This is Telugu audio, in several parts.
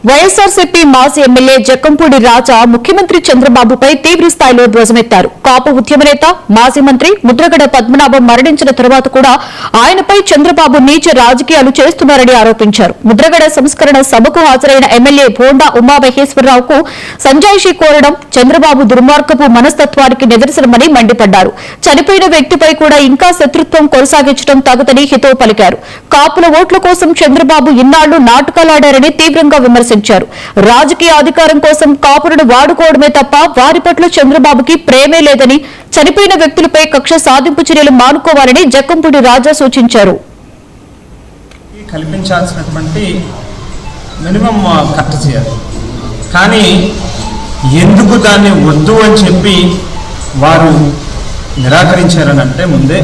వైఎస్ఆర్సీపీ మాజీ ఎమ్మెల్యే జక్కంపూడి రాజా ముఖ్యమంత్రి చంద్రబాబుపై తీవ్ర స్థాయిలో ధ్వజమెత్తారు. కాపు ఉద్యమ నేత, మాజీ మంత్రి ముద్రగడ పద్మనాభం మరణించిన తర్వాత కూడా ఆయనపై చంద్రబాబు నీచ రాజకీయాలు చేస్తున్నారని ఆరోపించారు. ముద్రగడ సంస్కరణ సభకు హాజరైన ఎమ్మెల్యే భోండా ఉమామహేశ్వరరావుకు సంజాయిషీ కోరడం చంద్రబాబు దుర్మార్గపు మనస్తత్వానికి నిదర్శనమని మండిపడ్డారు. చనిపోయిన వ్యక్తిపై కూడా ఇంకా శత్రుత్వం కొనసాగించడం తగదని హితవు పలికారు. కాపుల ఓట్ల కోసం చంద్రబాబు ఇన్నాళ్లు నాటకాలాడారని తీవ్రంగా విమర్శించారు. రాజకీయ అధికారం కోసం కాపులను వాడుకోవడమే తప్ప వారి పట్ల చంద్రబాబుకి ప్రేమే లేదని, చనిపోయిన వ్యక్తులపై కక్ష సాధింపు చర్యలు మానుకోవాలని జక్కంపూడి రాజా సూచించారు. కల్పించాల్సినటువంటి మినిమం కరెక్ట్ చేయాలి, కానీ ఎందుకు దాన్ని వద్దు అని చెప్పి వారు నిరాకరించారని అంటే ముందే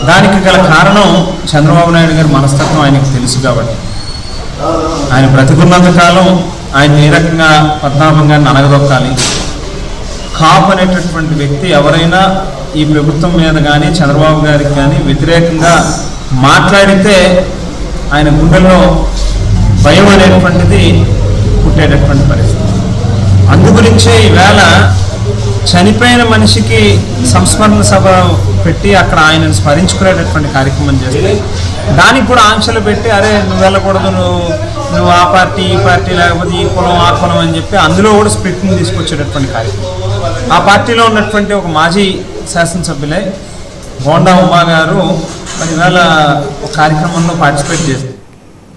దానికి గల కారణం చంద్రబాబు నాయుడు గారి మనస్తత్వం ఆయనకు తెలుసు. కాబట్టి ఆయన బ్రతికున్నంత కాలం ఆయన ఏ రకంగా పద్మనాభం గారిని అనగదొక్కాలి. కాపు అనేటటువంటి వ్యక్తి ఎవరైనా ఈ ప్రభుత్వం మీద కానీ చంద్రబాబు గారికి కానీ వ్యతిరేకంగా మాట్లాడితే ఆయన గుండెల్లో భయం అనేటువంటిది పుట్టేటటువంటి పరిస్థితి. అందుగురించే ఈవేళ చనిపోయిన మనిషికి సంస్మరణ సభ పెట్టి అక్కడ ఆయనను స్మరించుకునేటటువంటి కార్యక్రమం చేస్తే దానికి కూడా ఆంక్షలు పెట్టి, అరే నువ్వు వెళ్ళకూడదు, నువ్వు ఆ పార్టీ ఈ పార్టీ లేకపోతే ఈ కులం ఆ కులం అని చెప్పి అందులో కూడా స్ప్లిట్ని తీసుకొచ్చేటటువంటి కార్యక్రమం. ఆ పార్టీలో ఉన్నటువంటి ఒక మాజీ శాసనసభ్యులే భోండా ఉమా గారు మరి ఇవాళ ఒక కార్యక్రమంలో పార్టిసిపేట్ చేస్తారు.